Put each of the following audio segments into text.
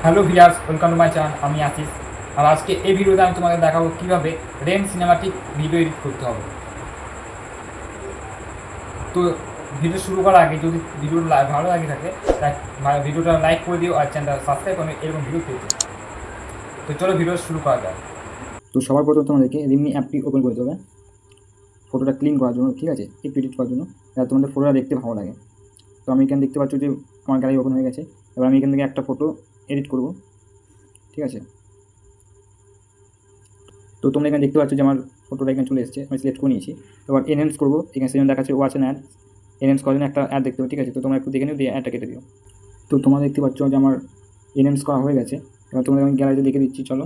Hello viewers, welcome to my channel. আমি আশিস। আর আজকে এই ভিডিওতে আমি তোমাদের দেখাবো কীভাবে রেন সিনেমাটিক ভিডিও এডিট করতে হবে। তো ভিডিও শুরু করার আগে যদি ভিডিওটা ভালো লাগে থাকে ভিডিওটা লাইক করে দিও আর চ্যানেলটা সাবস্ক্রাইব করে এরকম ভিডিও পেতে। তো চলো ভিডিও শুরু করা যায়। তো সবার প্রথম তোমাদেরকে রিমনি অ্যাপটি ওপেন করতে হবে ফটোটা ক্লিন করার জন্য, ঠিক আছে, একটু এডিট করার জন্য, যাতে তোমাদের ফটোটা দেখতে ভালো লাগে। তো আমি এখানে দেখতে পাচ্ছ যে আমার গ্যালারি ওপেন হয়ে গেছে। এবার আমি এখান থেকে একটা ফটো এডিট করব, ঠিক আছে। তো তোমরা এখানে দেখতে পাচ্ছ যে আমার ফটোটা এখানে চলে এসেছে, আমি সিলেক্ট করে নিয়েছি। এবার এনহ্যান্স করবো, এখানে সেখানে দেখাচ্ছে ওয়াচ অ্যান অ্যাড। এনহ্যান্স করার জন্য একটা অ্যাড দেখতে হবে, ঠিক আছে। তো তোমরা একটু দেখে নিও, দিয়ে অ্যাডটা কেটে দিও। তো তোমরা দেখতে পাচ্ছ যে আমার এনহ্যান্স করা হয়ে গেছে। এবার তোমাদের আমি গ্যালারিতে দেখে দিচ্ছি, চলো,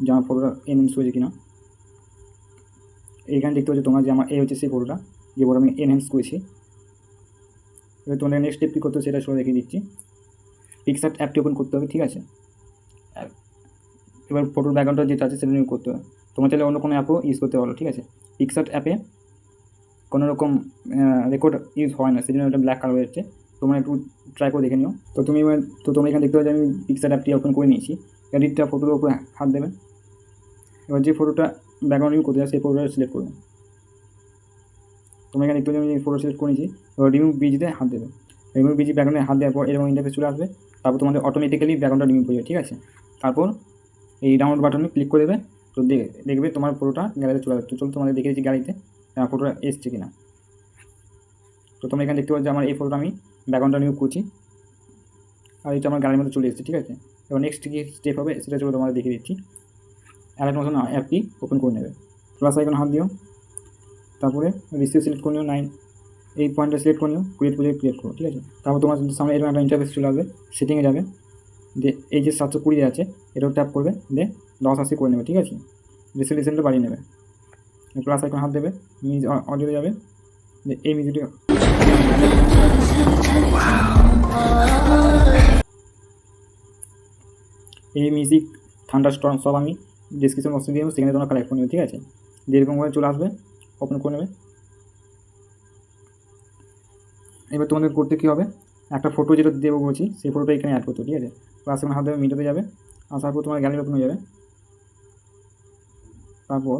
যে আমার ফটোটা এনহ্যান্স হয়েছে কিনা। এইখানে দেখতে পাচ্ছ তোমরা যে আমার এই হচ্ছে সেই ফটোটা, যে ফটো আমি এনহ্যান্স করেছি। এবার তোমাদের নেক্সট স্টেপ কী করতে হবে সেটা শুনে দেখিয়ে দিচ্ছি। পিক্সার্ট অ্যাপটি ওপেন করতে হবে, ঠিক আছে। এবার ফটোর ব্যাকগ্রাউন্ডটা যেটা আছে সেটা নিয়ে করতে হবে। তোমরা চাইলে অন্য কোনো অ্যাপও ইউজ করতে পারো, ঠিক আছে। পিক্সার্ট অ্যাপে কোনো রকম রেকর্ড ইউজ হয় না, সেই জন্য এটা ব্ল্যাক কালার হয়েছে। তোমরা একটু ট্রাই করে দেখে নিও। তো তোমরা এখানে দেখতে পাচ্ছ আমি পিক্সার্ট অ্যাপটি ওপেন করে নিয়েছি। এডিটটা ফটোর উপরে হাত দেবে। এবার যে ফটোটা ব্যাকগ্রাউন্ড ইউজ করতে হয় সেই ফটোটা সিলেক্ট করবে। তোমরা এখানে দেখতে পাচ্ছ আমি ফটো সিলেক্ট করে নিয়েছি। এবার রিমুভ বিজিতে হাত দেবে। রিমুভ বিজি ব্যাকগ্রাউন্ডে হাত দেওয়ার পর এরকম ইন্টারফেস চলে আসবে। তারপর তোমাদের অটোমেটিক্যালি ব্যাকগ্রাউন্ডটা রিমুভ হয়ে যাবে, ঠিক আছে। তারপর এই ডাউনলোড বাটনে ক্লিক করে দেবে। তো দেখবে তোমার ফটোটা গ্যালারিতে চলে যাচ্ছে। চলো তোমাদের দেখে দিচ্ছি গ্যালারিতে ফটোটা এসছে কিনা। তো তোমরা এখানে দেখতে পাচ্ছ যে আমার এই ফটোটা আমি ব্যাকগ্রাউন্ডটা রিমুভ করছি, আর এটা আমার গ্যালারির মধ্যে চলে এসেছে, ঠিক আছে। এবার নেক্সট কী স্টেপ হবে সেটা চলো তোমাদের দেখিয়ে দিচ্ছি। অ্যালার্ট মতন অ্যাপটি ওপেন করে নেবে। প্লাস আইকনে হাত দিও, তারপরে রিসিভ সিলেক্ট করে নিও, 9 এই পয়েন্টটা সিলেক্ট করে নিও, ক্রিয়েট প্রজেক্ট ক্রিয়েট করো, ঠিক আছে। তারপর তোমার সামনে এরকম একটা ইন্টারফেস চলে আসবে। সেটিংয়ে যাবে, যে এই যে 720 আছে এটাও ট্যাপ করবে, দিয়ে 1080 করে নেবে, ঠিক আছে। রেজোলিউশনটা বাড়িয়ে নেবে। প্লাস আইকন হাত দেবে, অডিওতে যাবে, যে এই মিউজিকটি এই মিউজিক থান্ডারস্টর্ম সব আমি ডিসক্রিপশন বক্সে দিয়ে দেবো, সেখানে তোমরা কালেক্ট করে নেবে, ঠিক আছে। যেরকমভাবে চলে আসবে ওপেন করে নেবে। এবার তোমাদের করতে কী হবে, একটা ফটো যেটা দেবো বলছি সেই ফটোটা এখানে অ্যাড করতে, ঠিক আছে। প্লাস এখন হাত দেবে, মিটাতে যাবে, আসার পর তোমার গ্যালারি ওপেন হয়ে যাবে। তারপর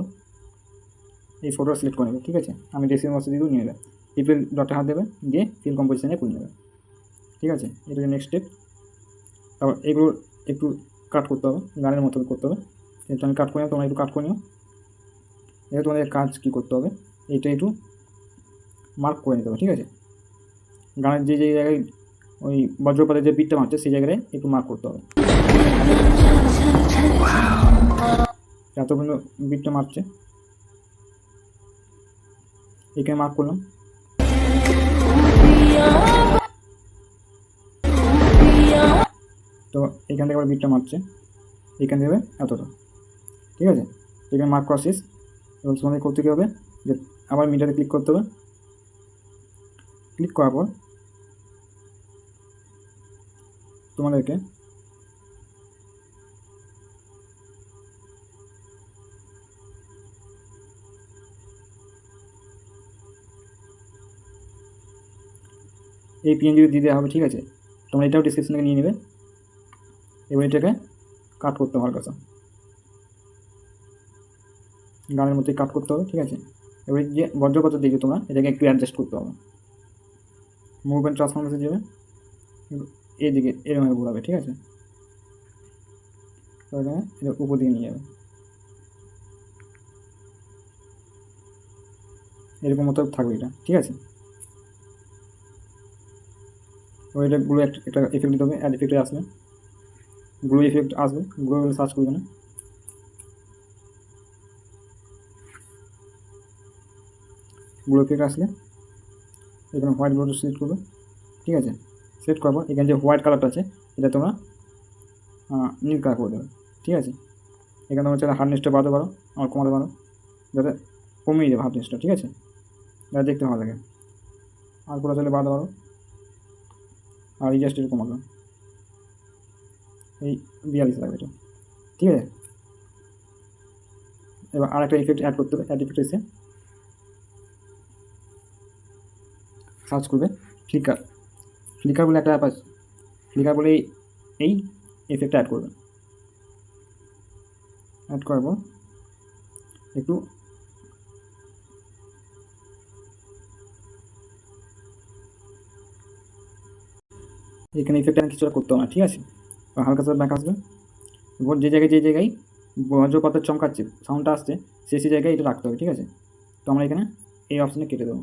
এই ফটো সিলেক্ট করে নেবে, ঠিক আছে। আমি ডেসক্রিপশন বক্সে দিয়ে নিয়ে নেবে। পিপল ডটে হাত দেবে, দিয়ে ফিল কম্পোজিশনে করে নেবে, ঠিক আছে। এটা হচ্ছে নেক্সট স্টেপ। তারপর এগুলো একটু কাট করতে হবে, গানের মতো করতে হবে। এটা আমি কাট করে নেব, তোমরা একটু কাট করে নিও। এবার তোমাদের কাজ কী করতে হবে, এইটা একটু মার্ক করে নিতে হবে, ঠিক আছে। গানের যে জায়গায় ওই বজ্রপাতের যে বিটটা মারছে সেই জায়গায় একটু মার্ক করতে হবে। এত পর্যন্ত বিটটা মারছে, এখানে মার্ক করলাম। তো এখান থেকে আবার বিটটা মারছে, এখান থেকে এতটা, ঠিক আছে। এখানে মার্ক করা শেষ। এবং তোমাদের করতে কী হবে, যে আবার মিটারে ক্লিক করতে হবে। ক্লিক করার পর তোমাদেরকে এই পিএনজিটা দিয়ে দেওয়া হবে, ঠিক আছে। তোমরা এটাও ডিসক্রিপশন থেকে নিয়ে নেবে। এবার এটাকে কাট করতে হবে হালকা, গানের মধ্যে কাট করতে হবে, ঠিক আছে। এবার যে বজ্রপাত দেখবে তোমরা এটাকে একটু অ্যাডজাস্ট করতে হবে। মুভমেন্ট ট্রান্সফরমেশন যাবে, এইদিকে এরকমভাবে ঘোরাবে, ঠিক আছে। এটা উপর দিকে নিয়ে যাবে, এরকম মতো থাকবে এটা, ঠিক আছে। এবার এটা গ্লো একটা এফেক্ট দিতে হবে, অ্যাড এফেক্টে আসবে, গ্লো এফেক্ট আসবে, গ্লো সার্চ করবে না। গ্লো এফেক্ট আসলে এখানে হোয়াইট গ্লোটা সিলেক্ট করবে, ঠিক আছে। সিলেক্ট করার পর এখানে যে হোয়াইট কালারটা আছে এটা তোমরা নীল কালার করে দেবে, ঠিক আছে। এখানে তোমরা চাইলে হার্ডনেসটা বাড়াতে পারো, আমার কমাতে পারো, যাতে কমিয়ে দেবে হার্ডনেসটা, ঠিক আছে, যাতে দেখতে ভালো লাগে। আর পুরো চাইলে বাড়াতে পারো, আর এই জাস্ট এরকম কমাবে, এই 42 লাগবে এটা, ঠিক আছে। এবার আর একটা ইফেক্ট অ্যাড করতে হবে। অ্যাড ইফেক্ট এসে সার্চ করবে ফ্লিকার। ফ্লিকার বলে একটা অ্যাপ আছে, ফ্লিকার বলে এই এফেক্টটা অ্যাড করবে। অ্যাড করার পর একটু এখানে ইফেক্ট আমি কিছুটা করতে হবে না, ঠিক আছে। হালকা সাথে ব্যাক আসবে। এবার যে জায়গায় বজ্রপাতের চমকাচ্ছে সাউন্ডটা আসছে, সেই জায়গায় এটা রাখতে হবে, ঠিক আছে। তো আমরা এখানে এই অপশানে কেটে দেবো।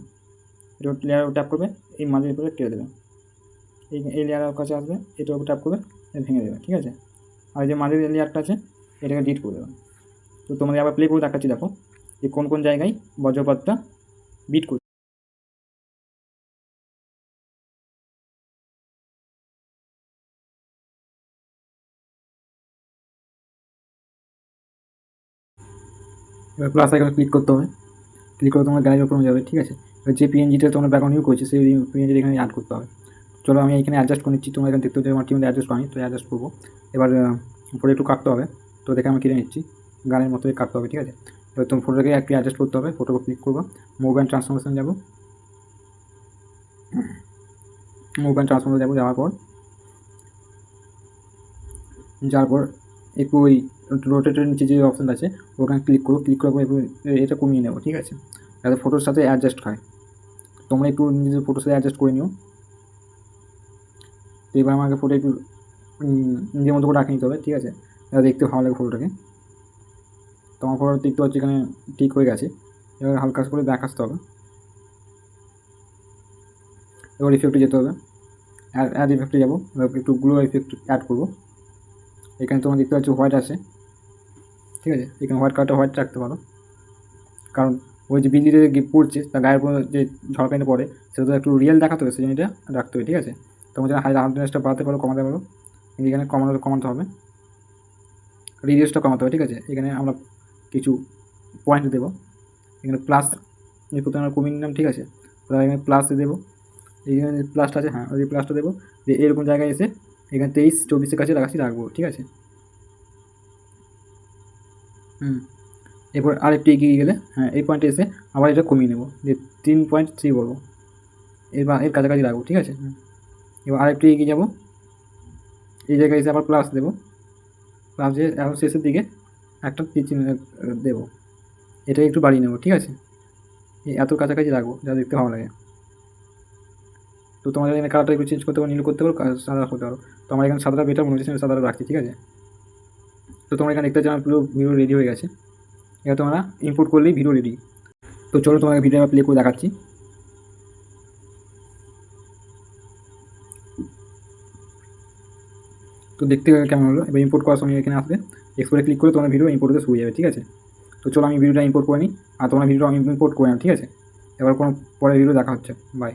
এটা লেয়ার ট্যাপ করবে, এই মাঝের উপরে কেটে দেবে। এই লেয়ারের কাছে আসবে, এটার উপর ট্যাপ করবে, ভেঙে দেবে, ঠিক আছে। আর যে মাঝের লেয়ারটা আছে এটাকে ডিলিট করে দেবে। তো তোমাদের আবার প্লে করে দেখাচ্ছি, দেখো যে কোন জায়গায় বজ্রপাতটা বিট করছে। এবার প্লাস আইকনে ক্লিক করতে হবে। ক্লিক করে তোমার গ্যালারির উপরে যাবে, ঠিক আছে। এবার যে পিএনজিটা তোমার ব্যাকগ্রাউন্ড ইউজ করছে সেই পিএনজিটা এখানে অ্যাড করতে হবে। চলো আমি এখানে অ্যাডজাস্ট করে নিচ্ছি, তোমরা এখানে দেখতে হচ্ছে আমার টিমে অ্যাডজাস্ট করি, তো অ্যাডজাস্ট করবো। এবার ফটো একটু কাটতে হবে, তো দেখে আমি কেটে নিচ্ছি, গানের মতোই কাটতে হবে, ঠিক আছে। এবার তোমার ফটোটাকে একটু অ্যাডজাস্ট করতে হবে, ফটো ক্লিক করবো, মুভ অ্যান্ড ট্রান্সফরমেশন যাবো। যাওয়ার পর একটু ওই রোটেটের নিচে যে অপশান আছে ওখানে ক্লিক করো। ক্লিক করার পর এটা কমিয়ে নেবো, ঠিক আছে, যাতে ফটোর সাথে অ্যাডজাস্ট হয়। তোমরা একটু নিজের ফটোর সাথে অ্যাডজাস্ট করে নিও। তো এবার আমাকে ফটো একটু নিজের মতো করে রাখে নিতে হবে, ঠিক আছে, যাতে দেখতে ভালো লাগে ফটোটাকে। তোমার ফটো দেখতে পাচ্ছি এখানে ঠিক হয়ে গেছে। এবার হালকা করে ব্যাক আসতে হবে। এবার ইফেক্টে যেতে হবে, অ্যাড ইফেক্টে যাবো, একটু গ্লো ইফেক্ট অ্যাড করবো। এখানে তোমরা দেখতে পাচ্ছ হোয়াইট আছে, ঠিক আছে। এখানে হোয়াইট কালারটা হোয়াইট রাখতে পারো, কারণ ওই যে বিজলিতে পড়ছে তার গায়ের উপর যে ঝলকানিটা পড়ে সেটা তো একটু রিয়েল দেখাতে হবে, সেই জন্য এটা রাখতে হবে, ঠিক আছে। তোমরা যেন হার্ডনেসটা বাড়াতে পারো, কমাতে পারো, এখানে কমাতে হবে, রিডিউসটা কমাতে হবে, ঠিক আছে। এখানে আমরা কিছু পয়েন্ট দেবো, এখানে প্লাস প্রথমে আমরা কমিয়ে নিলাম, ঠিক আছে। এখানে প্লাস দেবো, এইখানে প্লাসটা আছে, হ্যাঁ ওই প্লাসটা দেবো, যে এরকম জায়গায় এসে এখানে 23-24-এর কাছে রাখবো, ঠিক আছে। এরপর আরেকটু এগিয়ে গেলে, হ্যাঁ এই পয়েন্টে এসে আবার এটা কমিয়ে নেবো, যে 3.3 বলবো, এর কাছাকাছি রাখবো, ঠিক আছে। এবার আরেকটু এগিয়ে যাবো, এই জায়গায় এসে আবার প্লাস দেবো, প্লাস দিয়ে এখন শেষের দিকে একটা চিহ্ন দেবো, এটা একটু বাড়িয়ে নেবো, ঠিক আছে। এত কাছাকাছি রাখবো যা দেখতে ভালো লাগে। তো তোমাদের এখানে কালারটা একটু চেঞ্জ করতে পারো, নীল করতে পারো, সাদা করতে পারো। তো আমার এখানে সাদাটা বেটার মনে হচ্ছে, সাদাটা রাখছি, ঠিক আছে। তো তোমরা এখানে দেখতে পাচ্ছ আমার পুরো ভিডিও রেডি হয়ে গেছে। এবার তোমরা ইম্পোর্ট করলেই ভিডিও রেডি। তো চলো তোমাকে ভিডিও প্লে করে দেখাচ্ছি। তো দেখতে কেমন হলো। এবার ইম্পোর্ট করার সময় এখানে আসবে, এক্সপোর্টে ক্লিক করে তোমার ভিডিও ইম্পোর্ট হতে শুরু হয়ে যাবে, ঠিক আছে। তো চলো আমি ভিডিওটা ইম্পোর্ট করে নিই, আর তোমার ভিডিওটা ইম্পোর্ট করে নাও, ঠিক আছে। এবার কোনো পরে ভিডিও দেখা হচ্ছে, বাই।